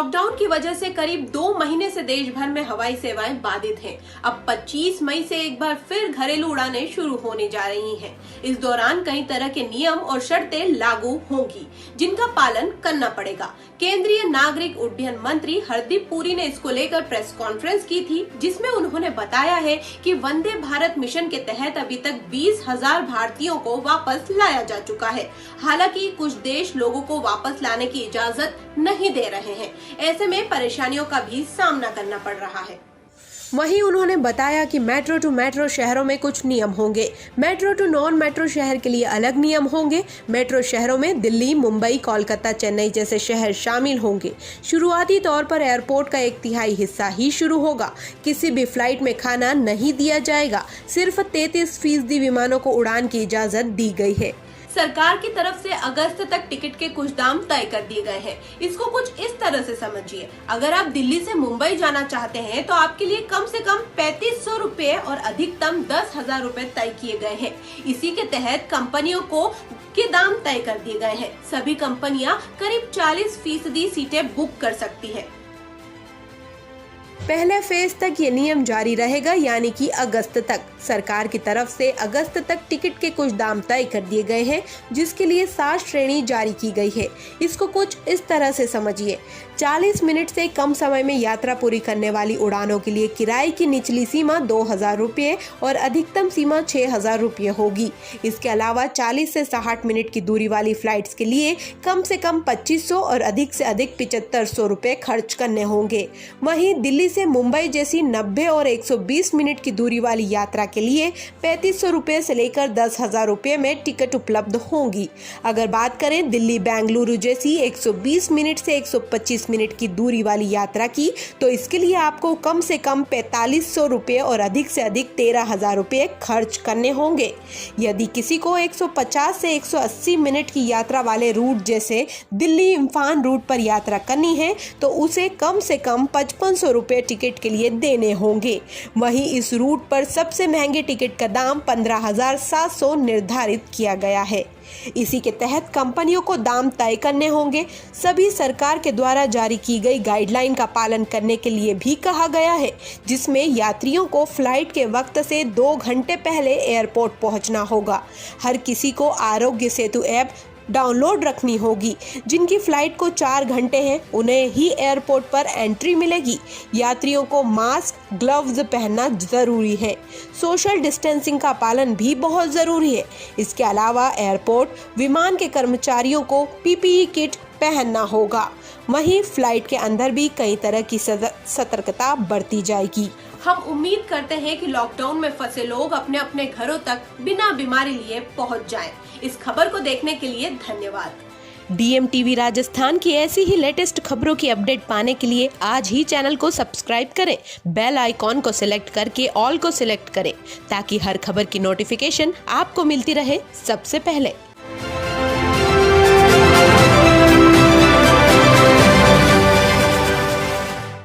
Lockdown की वजह से करीब 2 महीने से देश भर में हवाई सेवाएं बाधित हैं। अब 25 मई से एक बार फिर घरेलू उड़ानें शुरू होने जा रही हैं। इस दौरान कई तरह के नियम और शर्तें लागू होंगी, जिनका पालन करना पड़ेगा। केंद्रीय नागरिक उड्डयन मंत्री हरदीप पुरी ने इसको लेकर प्रेस कॉन्फ्रेंस की थी, जिसमें उन्होंने बताया है कि वंदे भारत मिशन के तहत अभी तक 20,000 भारतीयों को वापस लाया जा चुका है। हालांकि कुछ देश लोगों को वापस लाने की इजाजत नहीं दे रहे हैं। ऐसे में परेशानियों का भी सामना करना पड़ रहा है। वहीं उन्होंने बताया कि मेट्रो टू मेट्रो शहरों में कुछ नियम होंगे, मेट्रो टू नॉन मेट्रो शहर के लिए अलग नियम होंगे। मेट्रो शहरों में दिल्ली, मुंबई, कोलकाता, चेन्नई जैसे शहर शामिल होंगे। शुरुआती तौर पर एयरपोर्ट का 1/3 हिस्सा ही शुरू होगा। किसी भी फ्लाइट में खाना नहीं दिया जाएगा। सिर्फ 33% विमानों को उड़ान की इजाजत दी गई है। सरकार की तरफ से अगस्त तक टिकट के कुछ दाम तय कर दिए गए हैं। इसको कुछ इस तरह से समझिए, अगर आप दिल्ली से मुंबई जाना चाहते हैं तो आपके लिए कम से कम 3500 रुपए और अधिकतम 10,000 रुपए तय किए गए हैं। इसी के तहत कंपनियों को के दाम तय कर दिए गए हैं। सभी कंपनियां करीब 40% सीटें बुक कर सकती है। पहले फेज तक ये नियम जारी रहेगा, यानी कि अगस्त तक। सरकार की तरफ से अगस्त तक टिकट के कुछ दाम तय कर दिए गए हैं, जिसके लिए 7 श्रेणी जारी की गई है। इसको कुछ इस तरह से समझिए, 40 मिनट से कम समय में यात्रा पूरी करने वाली उड़ानों के लिए किराए की निचली सीमा 2,000 रुपये और अधिकतम सीमा 6,000 रुपये होगी। इसके अलावा 40 से 60 मिनट की दूरी वाली फ्लाइट्स के लिए कम से कम 2500 और अधिक से अधिक 7500 रुपये खर्च करने होंगे। वहीं दिल्ली से मुंबई जैसी 90 और 120 मिनट की दूरी वाली यात्रा के लिए 3500 रुपये से लेकर 10,000 रुपये में टिकट उपलब्ध होंगी। अगर बात करें दिल्ली बेंगलुरु जैसी 120 मिनट से 125 मिनट की दूरी वाली यात्रा की, तो इसके लिए आपको कम से कम 4500 रुपये और अधिक से अधिक 13,000 रुपये खर्च करने होंगे। यदि किसी को 150 से 180 मिनट की यात्रा वाले रूट जैसे दिल्ली इम्फाल रूट पर यात्रा करनी है, तो उसे कम से कम 5500 रुपये टिकट के लिए देने होंगे। वहीं इस रूट पर सबसे महंगे टिकट का दाम 15,700 निर्धारित किया गया है। इसी के तहत कंपनियों को दाम तय करने होंगे। सभी सरकार के द्वारा जारी की गई गाइडलाइन का पालन करने के लिए भी कहा गया है, जिसमें यात्रियों को फ्लाइट के वक्त से 2 घंटे पहले एयरपोर्ट पहुंचना होगा। हर किसी को आरोग्य सेतु ऐप डाउनलोड रखनी होगी। जिनकी फ्लाइट को 4 घंटे हैं, उन्हें ही एयरपोर्ट पर एंट्री मिलेगी। यात्रियों को मास्क, ग्लव्स पहनना जरूरी है। सोशल डिस्टेंसिंग का पालन भी बहुत जरूरी है। इसके अलावा एयरपोर्ट विमान के कर्मचारियों को पीपीई किट पहनना होगा। वहीं फ्लाइट के अंदर भी कई तरह की सतर्कता बरती जाएगी। हम उम्मीद करते हैं कि लॉकडाउन में फंसे लोग अपने अपने घरों तक बिना बीमारी लिए पहुंच जाएं। इस खबर को देखने के लिए धन्यवाद। DMTV राजस्थान की ऐसी ही लेटेस्ट खबरों की अपडेट पाने के लिए आज ही चैनल को सब्सक्राइब करें। बेल आइकॉन को सिलेक्ट करके ऑल को सिलेक्ट करें, ताकि हर खबर की नोटिफिकेशन आपको मिलती रहे सबसे पहले।